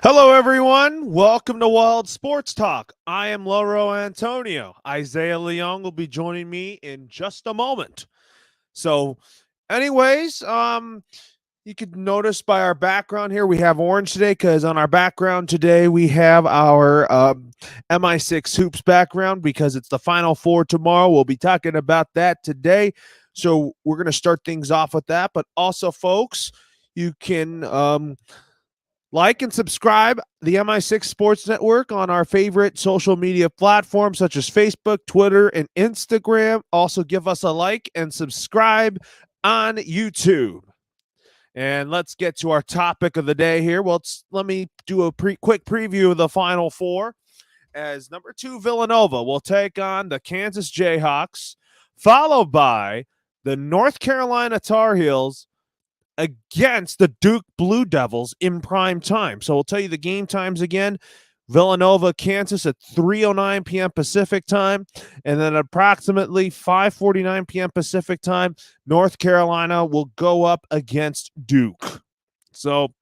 Hello, everyone. Welcome to Wild Sports Talk. I am LoroAntonio. Isaiah Leong will be joining me in just a moment. So, anyways, you could notice by our background here, we have orange today because on our background today, we have our MI6 Hoops background because it's the Final Four tomorrow. We'll be talking about that today. So, we're going to start things off with that. But also, folks, you can like and subscribe the MI6 Sports Network on our favorite social media platforms such as Facebook, Twitter, and Instagram. Also, give us a like and subscribe on YouTube. And let's get to our topic of the day here. Well, let me do a quick preview of the Final Four. As number 2 Villanova will take on the Kansas Jayhawks, followed by the North Carolina Tar Heels against the Duke Blue Devils in prime time. So we'll tell you the game times again. Villanova, Kansas at 3:09 p.m. Pacific time, and then approximately 5:49 p.m. Pacific time, North Carolina will go up against Duke. So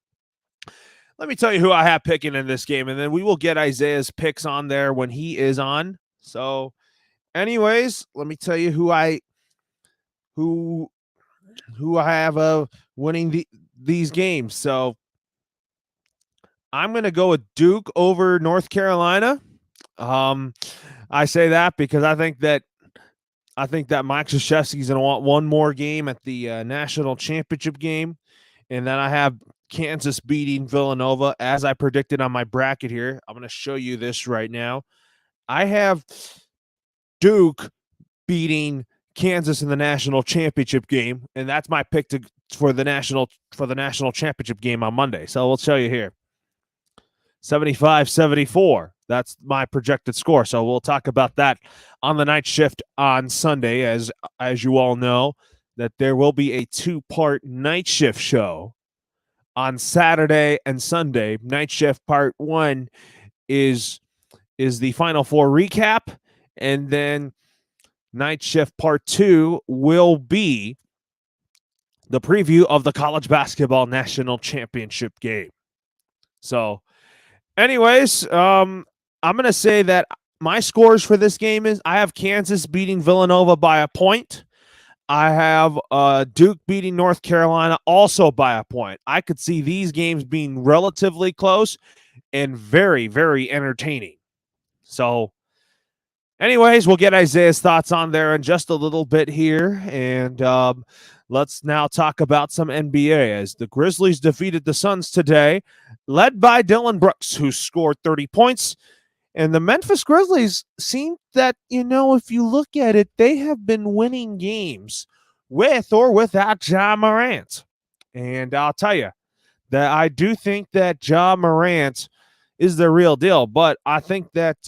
let me tell you who I have picking in this game, and then we will get Isaiah's picks on there when he is on. So anyways, let me tell you who I have winning these games. So I'm going to go with Duke over North Carolina. I say that because I think that Mike Krzyzewski's going to want one more game at the national championship game, and then I have Kansas beating Villanova as I predicted on my bracket here. I'm going to show you this right now. I have Duke beating Kansas in the national championship game, and that's my pick for the national championship game on Monday. So we'll show you here. 75-74. That's my projected score. So we'll talk about that on the night shift on Sunday. As you all know, that there will be a 2-part night shift show on Saturday and Sunday. Night shift part 1 is the Final Four recap, and then night shift part 2 will be the preview of the college basketball national championship game. So anyways, I'm going to say that my scores for this game is I have Kansas beating Villanova by a point. I have Duke beating North Carolina also by a point. I could see these games being relatively close and very, very entertaining. So anyways, we'll get Isaiah's thoughts on there in just a little bit here. And let's now talk about some NBA as the Grizzlies defeated the Suns today, led by Dillon Brooks, who scored 30 points. And the Memphis Grizzlies seem that, if you look at it, they have been winning games with or without Ja Morant. And I'll tell you that I do think that Ja Morant is the real deal. But I think that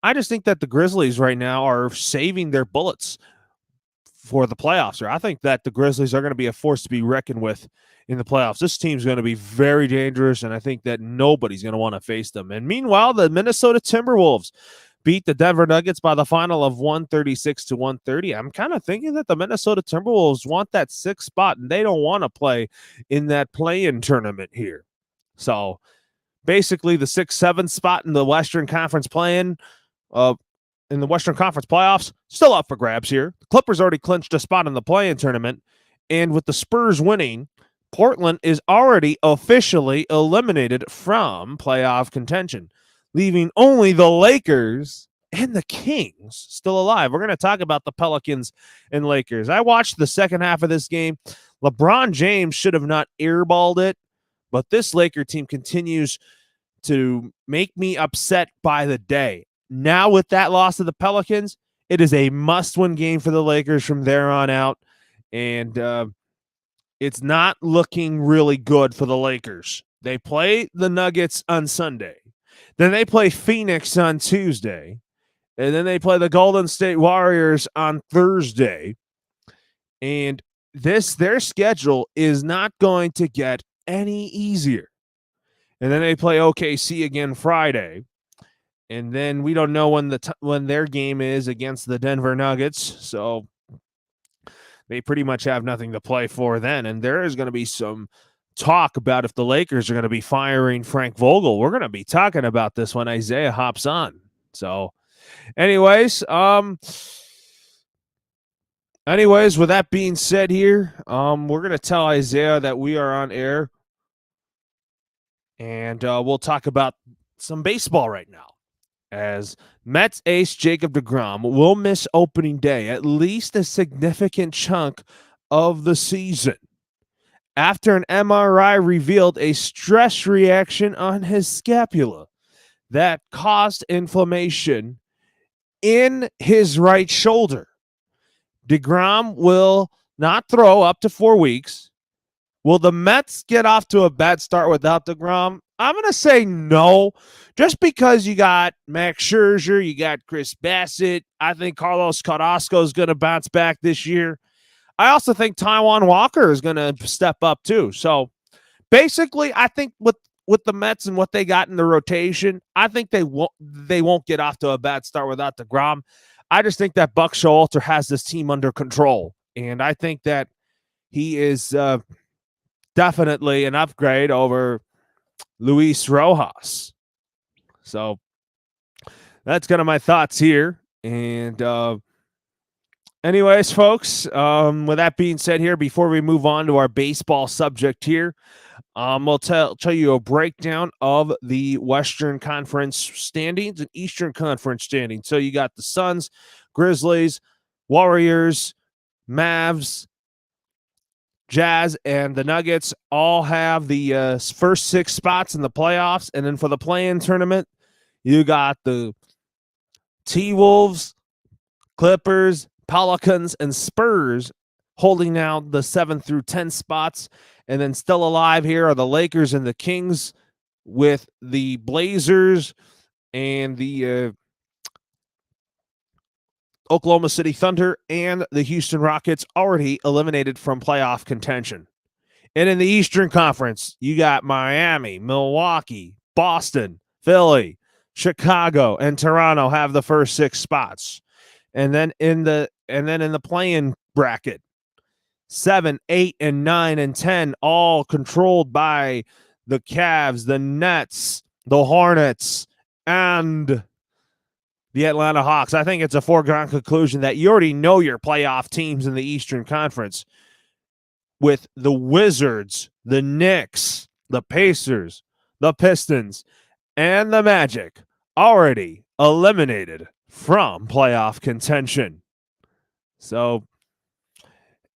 I just think that the Grizzlies right now are saving their bullets for the playoffs. I think that the Grizzlies are going to be a force to be reckoned with in the playoffs. This team's going to be very dangerous, and I think that nobody's going to want to face them. And meanwhile, the Minnesota Timberwolves beat the Denver Nuggets by the final of 136-130. I'm kind of thinking that the Minnesota Timberwolves want that 6th spot, and they don't want to play in that play-in tournament here. So basically the 6th, 7th spot in the Western Conference play-in in the Western Conference playoffs, still up for grabs here. The Clippers already clinched a spot in the play-in tournament, and with the Spurs winning, Portland is already officially eliminated from playoff contention, leaving only the Lakers and the Kings still alive. We're going to talk about the Pelicans and Lakers. I watched the second half of this game. LeBron James should have not airballed it, but this Laker team continues to make me upset by the day. Now with that loss to the Pelicans, it is a must-win game for the Lakers from there on out, and it's not looking really good for the Lakers. They play the Nuggets on Sunday. Then they play Phoenix on Tuesday, and then they play the Golden State Warriors on Thursday. And their schedule is not going to get any easier. And then they play OKC again Friday. And then we don't know when their game is against the Denver Nuggets. So they pretty much have nothing to play for then. And there is going to be some talk about if the Lakers are going to be firing Frank Vogel. We're going to be talking about this when Isaiah hops on. So, anyways, with that being said here, we're going to tell Isaiah that we are on air, and we'll talk about some baseball right now. As Mets ace Jacob deGrom will miss opening day, at least a significant chunk of the season, after an MRI revealed a stress reaction on his scapula that caused inflammation in his right shoulder. deGrom will not throw up to 4 weeks. Will the Mets get off to a bad start without deGrom? I'm going to say no, just because you got Max Scherzer, you got Chris Bassett. I think Carlos Carrasco is going to bounce back this year. I also think Taijuan Walker is going to step up too. So basically, I think with the Mets and what they got in the rotation, I think they won't get off to a bad start without deGrom. I just think that Buck Showalter has this team under control, and I think that he is definitely an upgrade over Luis Rojas. So that's kind of my thoughts here. And anyways, folks, with that being said here, before we move on to our baseball subject here, we'll tell you a breakdown of the Western Conference standings and Eastern Conference standings. So you got the Suns, Grizzlies, Warriors, Mavs, Jazz, and the Nuggets all have the first 6 spots in the playoffs. And then for the play-in tournament, you got the T-Wolves, Clippers, Pelicans, and Spurs holding out the 7 through 10 spots. And then still alive here are the Lakers and the Kings, with the Blazers and the Oklahoma City Thunder and the Houston Rockets already eliminated from playoff contention. And in the Eastern Conference, you got Miami, Milwaukee, Boston, Philly, Chicago, and Toronto have the first 6 spots. And then in the play-in bracket, 7, 8, and 9, and 10, all controlled by the Cavs, the Nets, the Hornets, and the Atlanta Hawks. I think it's a foregone conclusion that you already know your playoff teams in the Eastern Conference, with the Wizards, the Knicks, the Pacers, the Pistons, and the Magic already eliminated from playoff contention. So,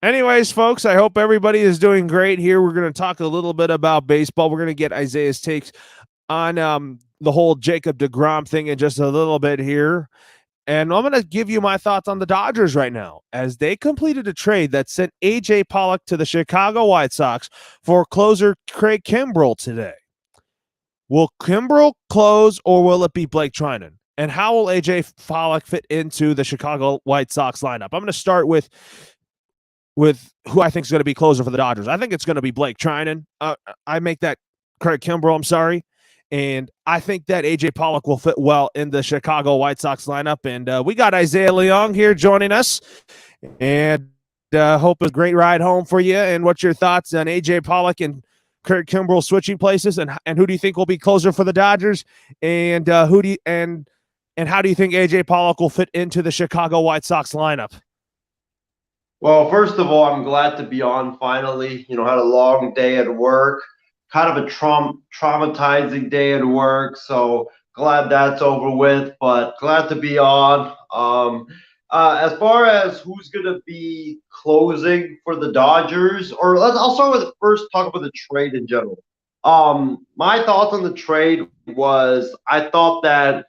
anyways, folks, I hope everybody is doing great here. We're going to talk a little bit about baseball. We're going to get Isaiah's takes on the whole Jacob deGrom thing in just a little bit here. And I'm going to give you my thoughts on the Dodgers right now, as they completed a trade that sent A.J. Pollock to the Chicago White Sox for closer Craig Kimbrell today. Will Kimbrell close, or will it be Blake Trinan? And how will A.J. Pollock fit into the Chicago White Sox lineup? I'm going to start with who I think is going to be closer for the Dodgers. I think it's going to be Blake Trinan. I make that Craig Kimbrell, I'm sorry. And I think that A.J. Pollock will fit well in the Chicago White Sox lineup. And we got Isaiah Leong here joining us. And hope it's a great ride home for you. And what's your thoughts on A.J. Pollock and Craig Kimbrell switching places? And who do you think will be closer for the Dodgers? And how do you think A.J. Pollock will fit into the Chicago White Sox lineup? Well, first of all, I'm glad to be on finally. Had a long day at work, kind of a traumatizing day at work. So glad that's over with, but glad to be on. As far as who's going to be closing for the Dodgers, I'll start with first talk about the trade in general. My thoughts on the trade was I thought that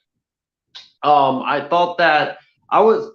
I was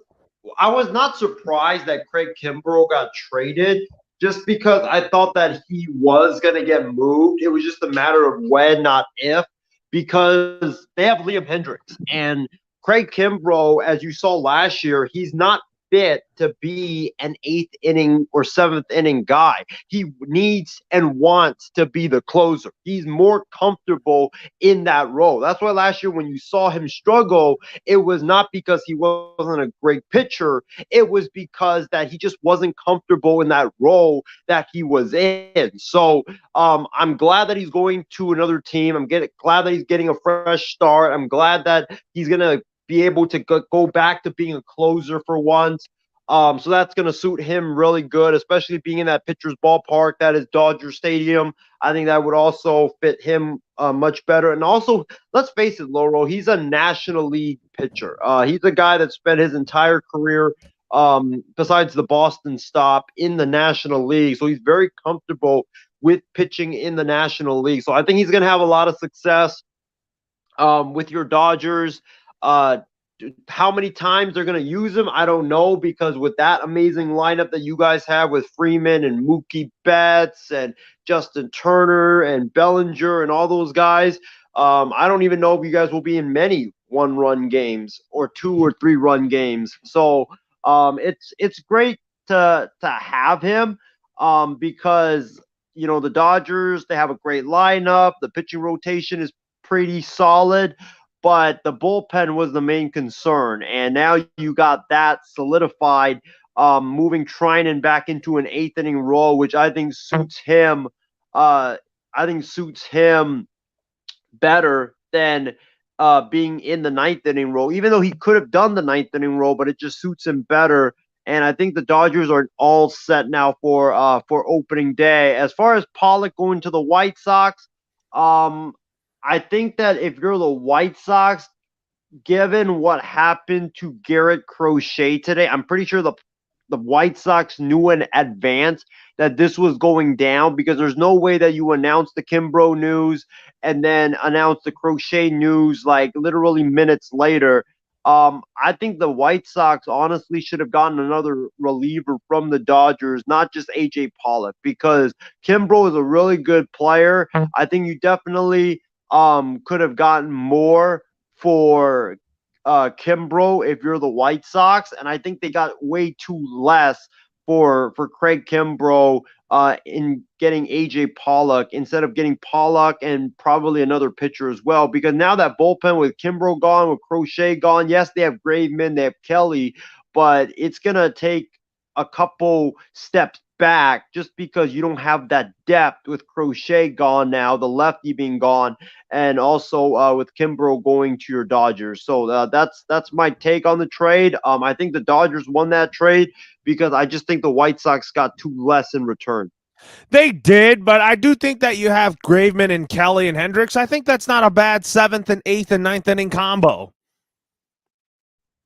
not surprised that Craig Kimbrell got traded, just because I thought that he was going to get moved. It was just a matter of when, not if, because they have Liam Hendricks. And Craig Kimbrell, as you saw last year, he's not fit to be an eighth inning or seventh inning guy. He needs and wants to be the closer. He's more comfortable in that role. That's why last year when you saw him struggle, it was not because he wasn't a great pitcher. It was because that he just wasn't comfortable in that role that he was in. So I'm glad that he's going to another team. Glad that he's getting a fresh start. I'm glad that he's going to be able to go back to being a closer for once. So that's going to suit him really good, especially being in that pitcher's ballpark that is Dodger Stadium. I think that would also fit him much better. And also, let's face it, Loro, he's a National League pitcher. He's a guy that spent his entire career, besides the Boston stop, in the National League. So he's very comfortable with pitching in the National League. So I think he's going to have a lot of success with your Dodgers. How many times they're going to use him, I don't know, because with that amazing lineup that you guys have with Freeman and Mookie Betts and Justin Turner and Bellinger and all those guys, I don't even know if you guys will be in many one-run games or 2 or 3-run games. So it's great to have him because the Dodgers, they have a great lineup. The pitching rotation is pretty solid, but the bullpen was the main concern. And now you got that solidified, moving Trinan back into an eighth inning role, which I think suits him. Better than being in the ninth inning role, even though he could have done the ninth inning role, but it just suits him better. And I think the Dodgers are all set now for opening day. As far as Pollock going to the White Sox, I think that if you're the White Sox, given what happened to Garrett Crochet today, I'm pretty sure the White Sox knew in advance that this was going down, because there's no way that you announce the Kimbrough news and then announce the Crochet news like literally minutes later. I think the White Sox honestly should have gotten another reliever from the Dodgers, not just AJ Pollock, because Kimbrough is a really good player. I think you definitely could have gotten more for Kimbrough if you're the White Sox, and I think they got way too less for Craig Kimbrough in getting AJ Pollock instead of getting Pollock and probably another pitcher as well. Because now that bullpen with Kimbrough gone, with Crochet gone, yes, they have Graveman, they have Kelly, but it's gonna take a couple steps back just because you don't have that depth with Crochet gone now, the lefty being gone, and also with Kimbrough going to your Dodgers. So that's my take on the trade. I think the Dodgers won that trade because I just think the White Sox got too less in return. They did, but I do think that you have Graveman and Kelly and Hendricks. I think that's not a bad 7th and 8th and 9th inning combo.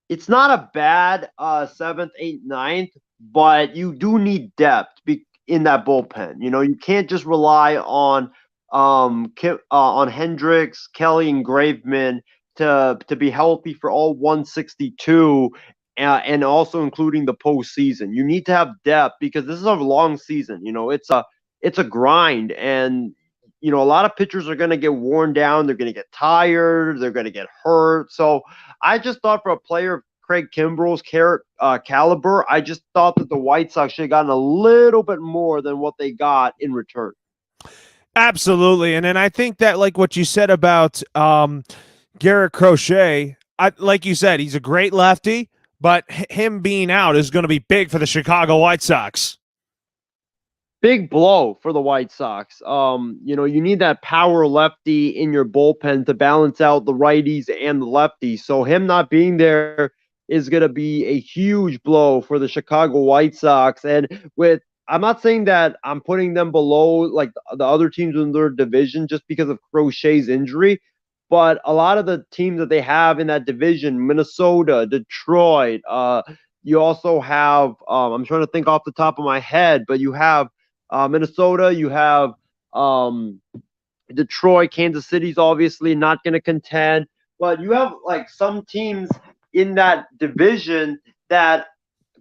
It's not a bad 7th, 8th, 9th, but you do need depth in that bullpen. You can't just rely on Hendricks, Kelly, and Graveman to be healthy for all 162, and also including the postseason. You need to have depth because this is a long season. It's a grind, and a lot of pitchers are going to get worn down. They're going to get tired. They're going to get hurt. So I just thought for a player of Craig Kimbrough's caliber, I just thought that the White Sox should have gotten a little bit more than what they got in return. Absolutely. And then I think that, like what you said about Garrett Crochet, like you said, he's a great lefty, but him being out is going to be big for the Chicago White Sox. Big blow for the White Sox. You need that power lefty in your bullpen to balance out the righties and the lefties. So him not being there is going to be a huge blow for the Chicago White Sox. And I'm not saying that I'm putting them below like the other teams in their division just because of Crochet's injury, but a lot of the teams that they have in that division, Minnesota, Detroit, you also have, I'm trying to think off the top of my head, but you have Minnesota, you have Detroit, Kansas City's obviously not going to contend, but you have like some teams in that division that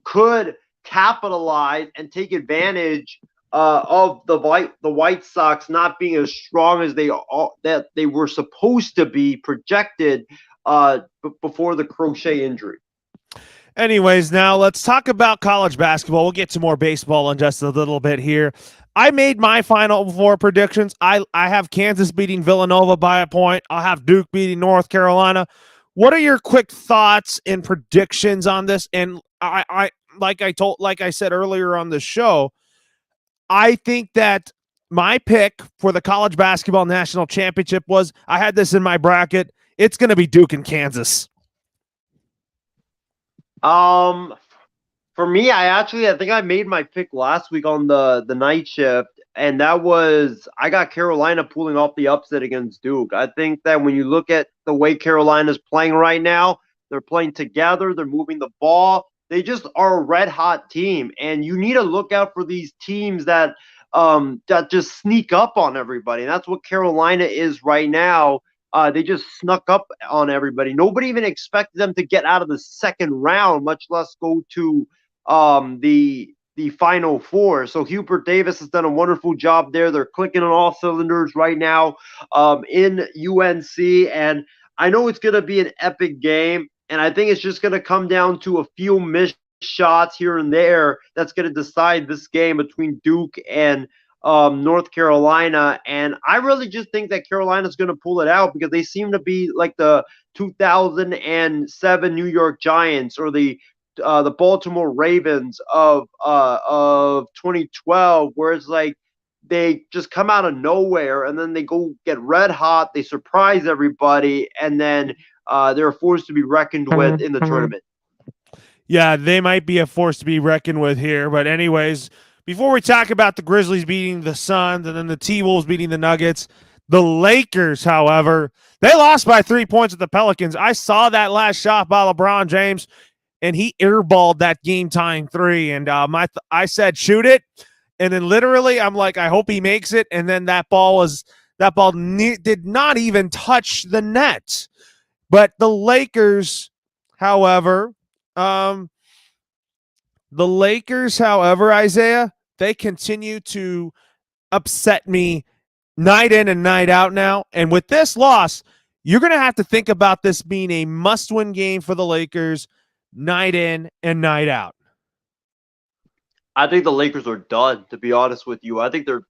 could capitalize and take advantage of the White Sox not being as strong as they were supposed to be projected before the Crochet injury. Anyways, now let's talk about college basketball. We'll get to more baseball in just a little bit here. I made my Final Four predictions. I have Kansas beating Villanova by a point. I'll have Duke beating North Carolina. What are your quick thoughts and predictions on this? And I like I said earlier on the show, I think that my pick for the college basketball national championship was I had this in my bracket. It's going to be Duke and Kansas. Um, for me, I think I made my pick last week on the night shift, and that was I got Carolina pulling off the upset against Duke. I think that when you look at the way Carolina's playing right now, they're playing together, they're moving the ball. They just are a red hot team, and you need to look out for these teams that just sneak up on everybody. And that's what Carolina is right now. They just snuck up on everybody. Nobody even expected them to get out of the second round, much less go to the Final Four. So Hubert Davis has done a wonderful job there. They're clicking on all cylinders right now in UNC, and I know it's going to be an epic game. And I think it's just going to come down to a few missed shots here and there that's going to decide this game between Duke and North Carolina. And I really just think that Carolina's going to pull it out because they seem to be like the 2007 New York Giants or the Baltimore Ravens of 2012, where it's like they just come out of nowhere and then they go get red hot, they surprise everybody, and then they're a force to be reckoned with in the tournament. Yeah, they might be a force to be reckoned with here. But anyways, before we talk about the Grizzlies beating the Suns and then the T-Wolves beating the Nuggets, the Lakers, however, they lost by 3 points at the Pelicans. I saw that last shot by LeBron James, and he airballed that game-tying three. And I said, shoot it. And then literally, I'm like, I hope he makes it. And then that ball did not even touch the net. But the Lakers, however, Isaiah, they continue to upset me night in and night out now. And with this loss, you're going to have to think about this being a must-win game for the Lakers night in and night out. I think the Lakers are done, to be honest with you. I think they're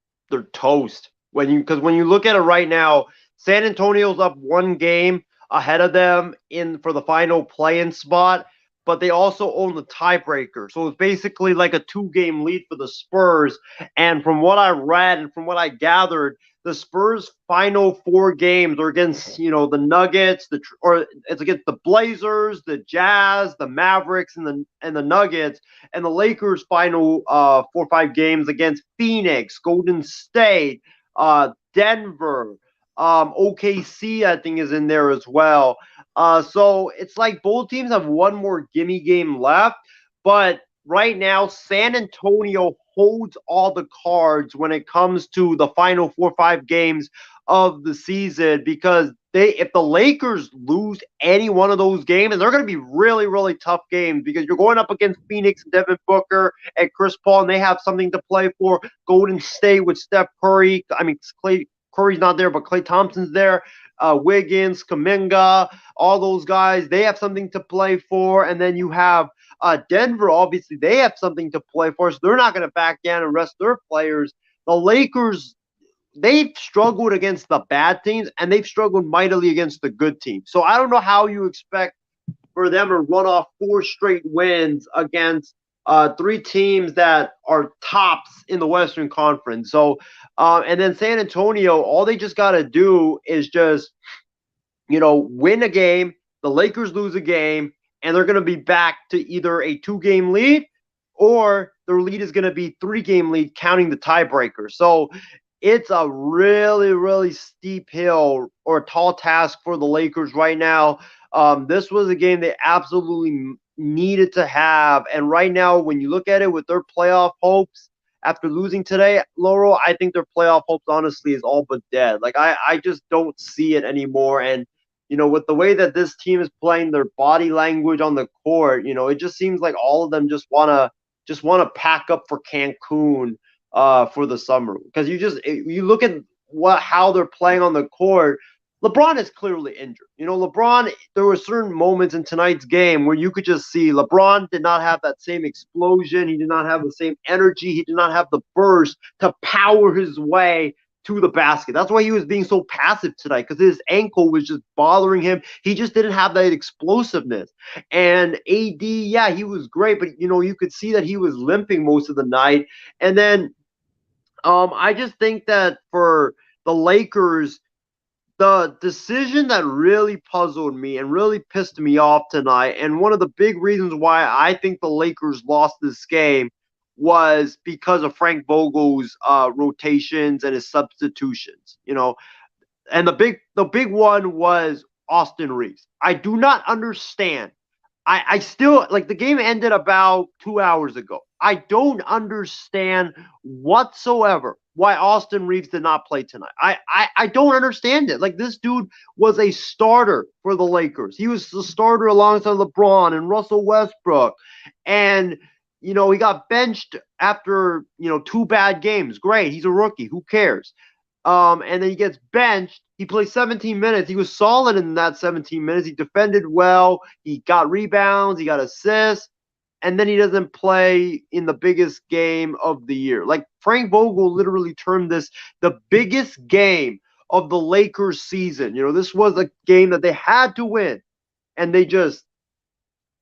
toast. Because when you look at it right now, San Antonio's up one game ahead of them in for the final play-in spot, but they also own the tiebreaker. So it's basically like a 2-game lead for the Spurs. And from what I read and from what I gathered, the Spurs' final 4 games are against, the Nuggets, or it's against the Blazers, the Jazz, the Mavericks, and the Nuggets, and the Lakers' final 4 or 5 games against Phoenix, Golden State, Denver, OKC, I think, is in there as well. So it's like both teams have one more gimme game left, but right now San Antonio holds all the cards when it comes to the final 4 or 5 games of the season, because if the Lakers lose any one of those games, and they're going to be really, really tough games because you're going up against Phoenix and Devin Booker and Chris Paul, and they have something to play for. Golden State with Steph Curry. I mean, Clay Curry's not there, but Klay Thompson's there. Wiggins, Kuminga, all those guys, they have something to play for. And then you have Denver, obviously, they have something to play for, so they're not going to back down and rest their players. The Lakers, they've struggled against the bad teams, and they've struggled mightily against the good teams. So I don't know how you expect for them to run off 4 straight wins against 3 teams that are tops in the Western Conference. So, and then San Antonio, all they just got to do is just, win a game. The Lakers lose a game, and they're going to be back to either a 2-game lead or their lead is going to be 3-game lead, counting the tiebreaker. So it's a really, really steep hill or a tall task for the Lakers right now. This was a game they absolutely needed to have. And right now, when you look at it with their playoff hopes, after losing today, Loro, I think their playoff hopes, honestly, is all but dead. Like, I just don't see it anymore. And, with the way that this team is playing, their body language on the court, it just seems like all of them just want to pack up for Cancun for the summer. Because you look at how they're playing on the court. LeBron is clearly injured. LeBron, there were certain moments in tonight's game where you could just see LeBron did not have that same explosion. He did not have the same energy. He did not have the burst to power his way to the basket. That's why he was being so passive tonight, because his ankle was just bothering him. He just didn't have that explosiveness. And AD, yeah, he was great, but you could see that he was limping most of the night. And then I just think that for the Lakers, the decision that really puzzled me and really pissed me off tonight, and one of the big reasons why I think the Lakers lost this game, was because of Frank Vogel's rotations and his substitutions. And the big one was Austin Reeves. I do not understand. I still, like, the game ended about 2 hours ago. I don't understand whatsoever why Austin Reeves did not play tonight. I don't understand it. Like, this dude was a starter for the Lakers. He was the starter alongside LeBron and Russell Westbrook. And he got benched after, 2 bad games. Great. He's a rookie. Who cares? And then he gets benched. He played 17 minutes. He was solid in that 17 minutes. He defended well. He got rebounds. He got assists. And then he doesn't play in the biggest game of the year. Like, Frank Vogel literally termed this the biggest game of the Lakers season. This was a game that they had to win, and they just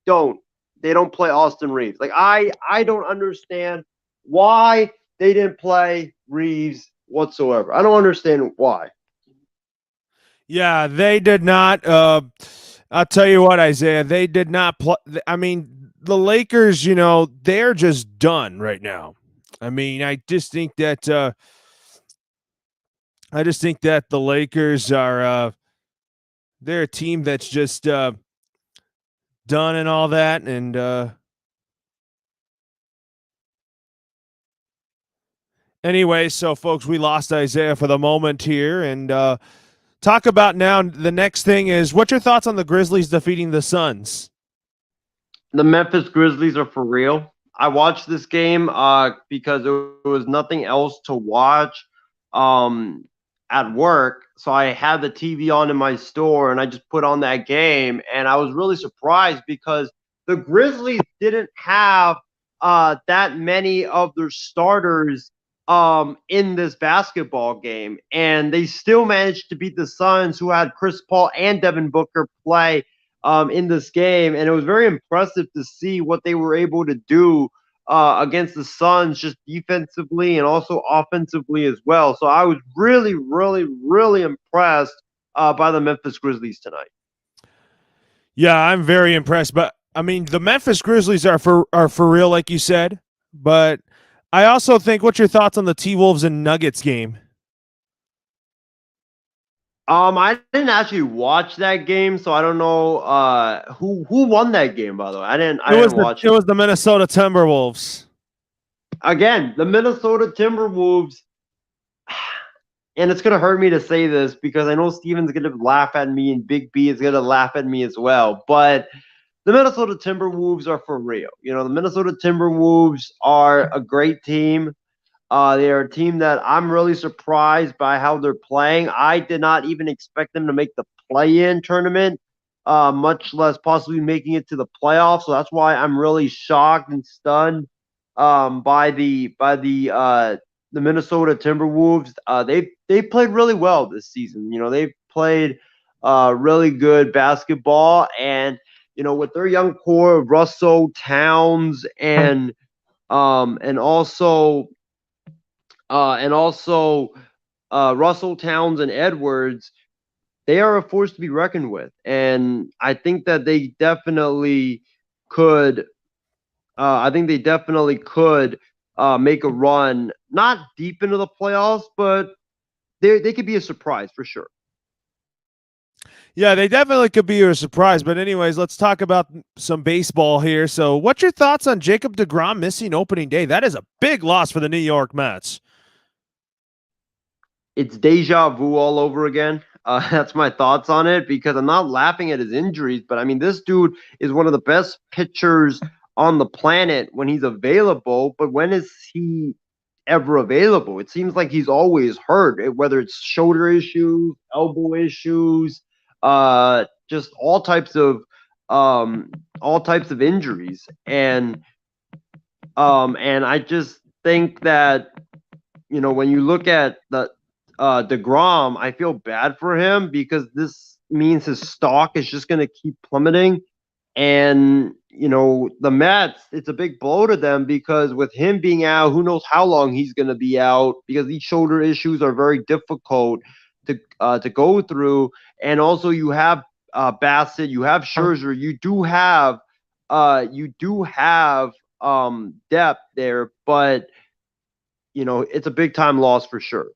don't. They don't play Austin Reeves. Like, I don't understand why they didn't play Reeves whatsoever. I don't understand why. Yeah, they did not. I'll tell you what, Isaiah, they did not play. I mean, the Lakers, they're just done right now. I mean, I just think that the Lakers are they're a team that's just done and all that. And anyway, so folks, we lost Isaiah for the moment here, and talk about now. The next thing is, what's your thoughts on the Grizzlies defeating the Suns? The Memphis Grizzlies are for real. I watched this game because there was nothing else to watch at work. So I had the TV on in my store, and I just put on that game. And I was really surprised because the Grizzlies didn't have that many of their starters in this basketball game. And they still managed to beat the Suns, who had Chris Paul and Devin Booker play in this game, and it was very impressive to see what they were able to do against the Suns, just defensively and also offensively as well. So I was really, really, really impressed by the Memphis Grizzlies tonight. Yeah, I'm very impressed. But I mean, the Memphis Grizzlies are for real, like you said. But I also think, what's your thoughts on the T-Wolves and Nuggets game? I didn't actually watch that game, so I don't know who won that game. By the way, I didn't watch it. It was the Minnesota Timberwolves. Again, the Minnesota Timberwolves, and it's gonna hurt me to say this because I know Steven's gonna laugh at me and Big B is gonna laugh at me as well. But the Minnesota Timberwolves are for real. The Minnesota Timberwolves are a great team. They are a team that I'm really surprised by how they're playing. I did not even expect them to make the play-in tournament, much less possibly making it to the playoffs. So that's why I'm really shocked and stunned by the Minnesota Timberwolves. They played really well this season. They've played really good basketball, and with their young core of Russell, Towns, and also Russell, Towns, and Edwards, they are a force to be reckoned with. And I think that they definitely could. Make a run, not deep into the playoffs, but they could be a surprise for sure. Yeah, they definitely could be a surprise. But anyways, let's talk about some baseball here. So what's your thoughts on Jacob deGrom missing opening day? That is a big loss for the New York Mets. It's deja vu all over again. That's my thoughts on it, because I'm not laughing at his injuries, but I mean, this dude is one of the best pitchers on the planet when he's available. But when is he ever available. It seems like he's always hurt, whether it's shoulder issues, elbow issues, just all types of injuries. And I just think that, when you look at the DeGrom, I feel bad for him because this means his stock is just going to keep plummeting. And, the Mets, it's a big blow to them because with him being out, who knows how long he's going to be out, because these shoulder issues are very difficult to go through. And also you have Bassett, you have Scherzer, you do have depth there, but it's a big time loss for sure.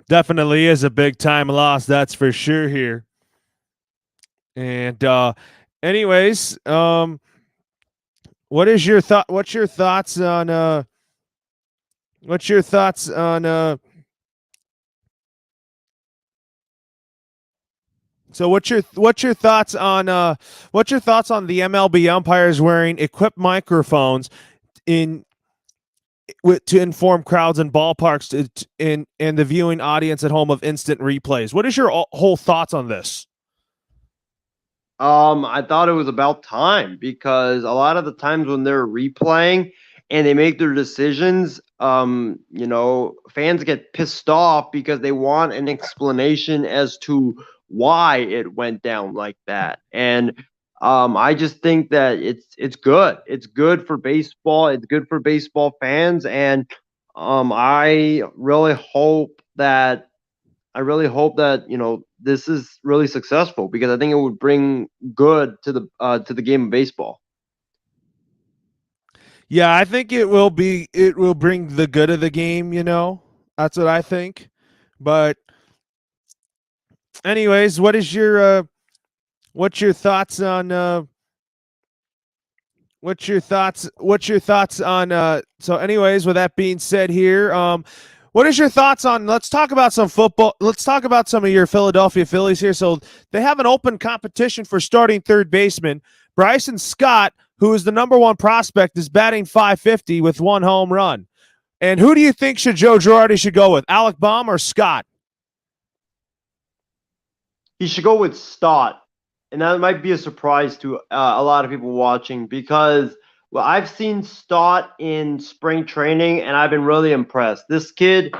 Definitely is a big time loss, that's for sure here. And anyways, what's your thoughts on what's your thoughts on so what's your thoughts on the MLB umpires wearing equipped microphones in to inform crowds in ballparks and the viewing audience at home of instant replays? What is your whole thoughts on this? I thought it was about time because a lot of the times when they're replaying and they make their decisions, fans get pissed off because they want an explanation as to why it went down like that. And I just think that it's good. It's good for baseball. It's good for baseball fans, and I really hope that this is really successful because I think it would bring good to the game of baseball. Yeah, I think it will bring the good of the game, That's what I think. But anyways, what's your thoughts on so anyways, with that being said here, what is your thoughts on, let's talk about some football. Let's talk about some of your Philadelphia Phillies here. So they have an open competition for starting third baseman. Bryson Scott, who is the number one prospect, is batting .550 with 1 home run. And who do you think Joe Girardi should go with, Alec Baum or Scott? He should go with Stott, and that might be a surprise to a lot of people watching because I've seen Stott in spring training, and I've been really impressed. This kid,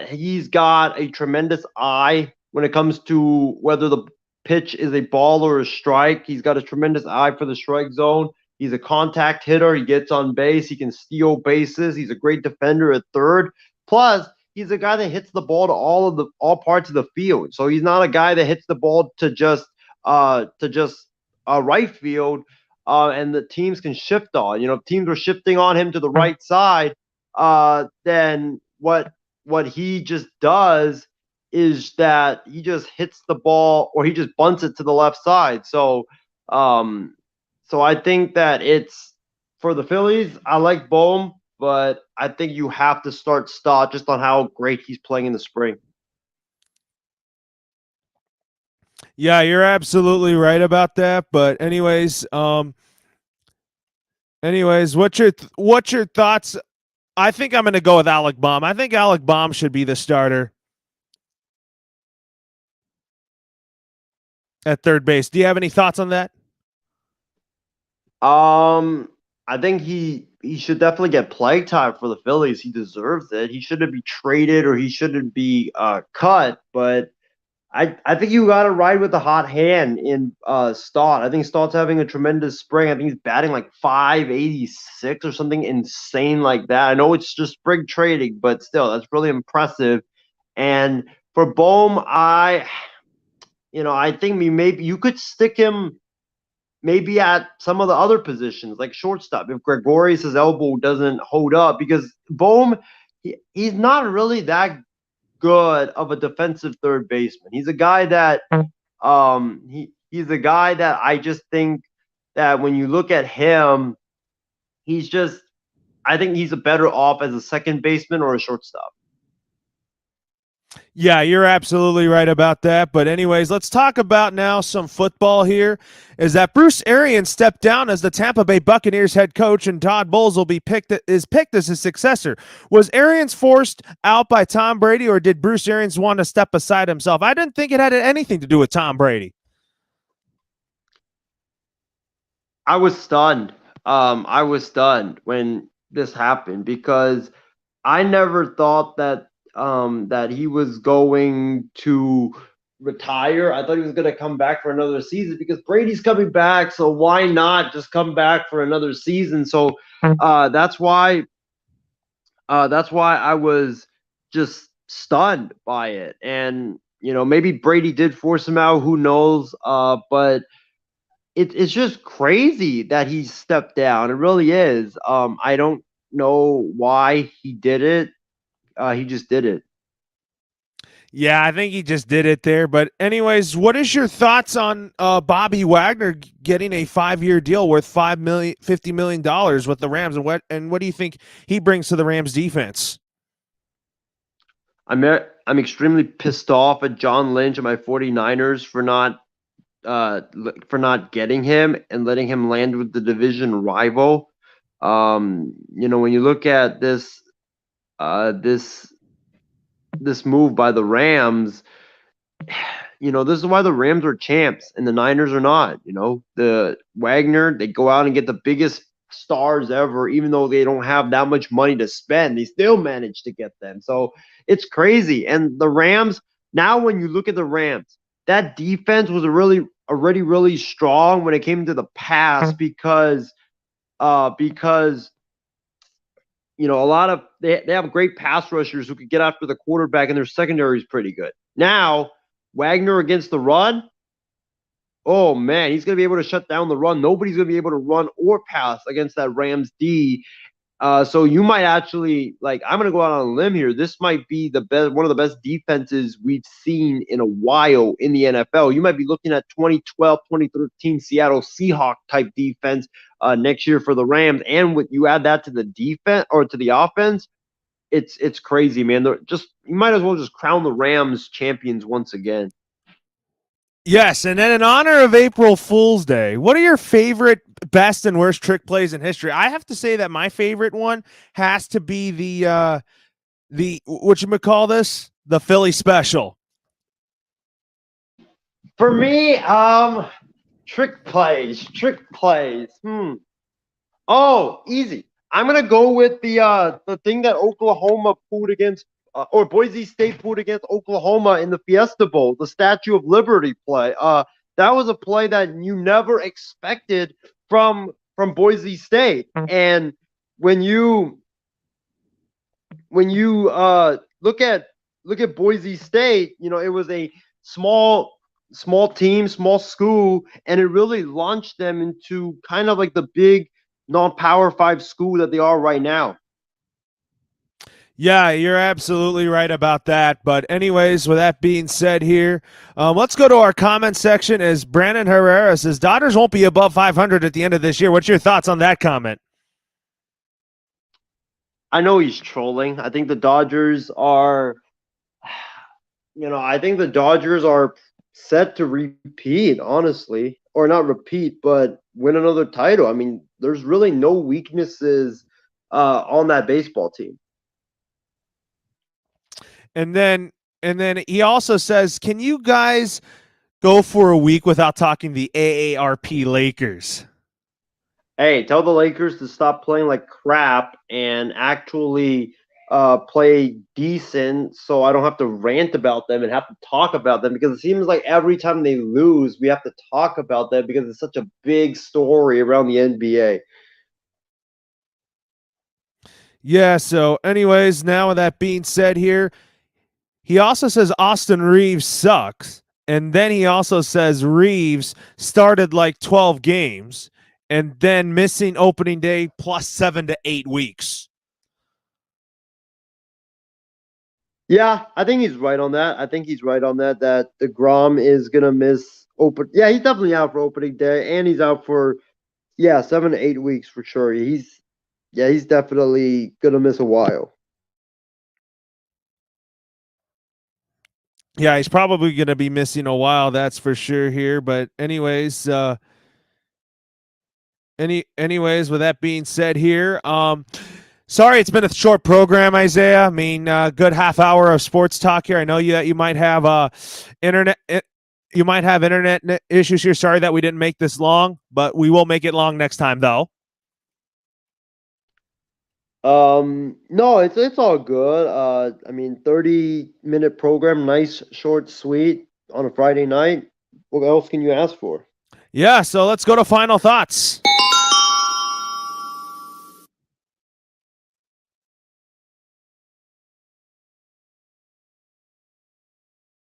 he's got a tremendous eye when it comes to whether the pitch is a ball or a strike. He's got a tremendous eye for the strike zone. He's a contact hitter. He gets on base. He can steal bases. He's a great defender at third. Plus, he's a guy that hits the ball to all parts of the field. So he's not a guy that hits the ball to just right field, and the teams can shift on. If teams are shifting on him to the right side, then what he just does is that he just hits the ball or he just bunts it to the left side. So I think that it's for the Phillies. I like Bohm, but I think you have to start Stott just on how great he's playing in the spring. Yeah, you're absolutely right about that. But anyways, what's your thoughts? I think I'm going to go with Alec Baum. I think Alec Baum should be the starter at third base. Do you have any thoughts on that? I think he should definitely get play time for the Phillies. He deserves it. He shouldn't be traded or he shouldn't be cut. But I think you got to ride with the hot hand in Stott. I think Stott's having a tremendous spring. I think he's batting like .586 or something insane like that. I know it's just spring trading, but still, that's really impressive. And for Bohm, I think maybe you could stick him maybe at some of the other positions like shortstop if Gregorius' elbow doesn't hold up, because Bohm, he's not really that good of a defensive third baseman. He's a guy that he's a guy that I just think that when you look at him, I think he's a better off as a second baseman or a shortstop. Yeah, you're absolutely right about that. But anyways, let's talk about now some football here. Is that Bruce Arians stepped down as the Tampa Bay Buccaneers head coach, and Todd Bowles will be picked as his successor. Was Arians forced out by Tom Brady, or did Bruce Arians want to step aside himself? I didn't think it had anything to do with Tom Brady. I was stunned. I was stunned when this happened because I never thought that he was going to retire. I thought he was going to come back for another season because Brady's coming back, so why not just come back for another season? So that's why I was just stunned by it. And maybe Brady did force him out. Who knows? But it's just crazy that he stepped down. It really is. I don't know why he did it. He just did it. Yeah, I think he just did it there. But anyways, what is your thoughts on Bobby Wagner getting a 5-year deal worth $50 million with the Rams, and what do you think he brings to the Rams defense? I'm extremely pissed off at John Lynch and my 49ers for not getting him and letting him land with the division rival. When you look at uh, this this move by the Rams, this is why the Rams are champs and the Niners are not. The Wagner, they go out and get the biggest stars ever, even though they don't have that much money to spend. They still manage to get them. So it's crazy. And the Rams, now when you look at the Rams, that defense was already really strong when it came to the pass because a lot of they have great pass rushers who could get after the quarterback, and their secondary is pretty good. Now, Wagner against the run, oh man, he's going to be able to shut down the run. Nobody's going to be able to run or pass against that Rams D. So you might actually I'm going to go out on a limb here. This might be one of the best defenses we've seen in a while in the NFL. You might be looking at 2012, 2013 Seattle Seahawks type defense next year for the Rams, and when you add that to the defense or to the offense, it's crazy, man. You might as well just crown the Rams champions once again. Yes, and then in honor of April Fool's Day, what are your favorite best and worst trick plays in history? I have to say that my favorite one has to be the what you call this, the Philly special. For me, trick plays, trick plays. Oh, easy. I'm gonna go with the thing that Oklahoma pulled against or Boise State pulled against Oklahoma in the Fiesta Bowl, the Statue of Liberty play. That was a play that you never expected from Boise State. And when you look at Boise State, it was a small team, small school, and it really launched them into kind of like the big non-power 5 school that they are right now. Yeah, you're absolutely right about that. But anyways, with that being said here, let's go to our comment section as Brandon Herrera says, Dodgers won't be above 500 at the end of this year. What's your thoughts on that comment? I know he's trolling. I think the Dodgers are set to repeat, honestly, or not repeat, but win another title. I mean, there's really no weaknesses on that baseball team. And then he also says, can you guys go for a week without talking the AARP Lakers? Hey, tell the Lakers to stop playing like crap and actually play decent so I don't have to rant about them and have to talk about them, because it seems like every time they lose, we have to talk about them because it's such a big story around the NBA. Yeah, so anyways, now with that being said here, he also says Austin Reeves sucks. And then he also says Reeves started like 12 games and then missing opening day plus 7 to 8 weeks. Yeah, I think he's right on that. That DeGrom is gonna miss open. Yeah, he's definitely out for opening day, and he's out for 7 to 8 weeks for sure. He's definitely gonna miss a while. Yeah, he's probably going to be missing a while, that's for sure here. But anyways, anyways, with that being said here, sorry it's been a short program, Isaiah. I mean, good half hour of sports talk here. I know you might have internet. You might have internet issues here. Sorry that we didn't make this long, but we will make it long next time, though. No, it's all good. I mean, 30-minute program, nice, short, sweet on a Friday night. What else can you ask for? Yeah, so let's go to final thoughts.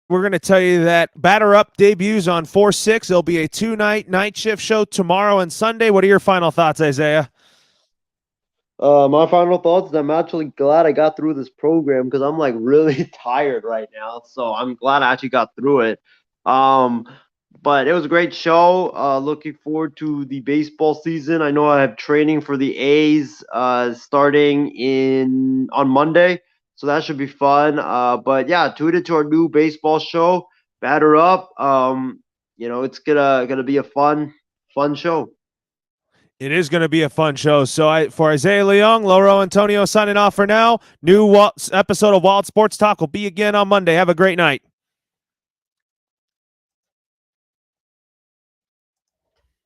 We're going to tell you that Batter Up debuts on 4/6. It'll be a 2-night night shift show tomorrow and Sunday. What are your final thoughts, Isaiah? My final thoughts is I'm actually glad I got through this program because I'm like really tired right now. So I'm glad I actually got through it. Um, but it was a great show. Looking forward to the baseball season. I know I have training for the A's starting on Monday, so that should be fun. But yeah, tune into our new baseball show, Batter Up. It's gonna be a fun show. It is going to be a fun show. So for Isaiah Leung, Loro Antonio signing off for now. New episode of Wild Sports Talk will be again on Monday. Have a great night.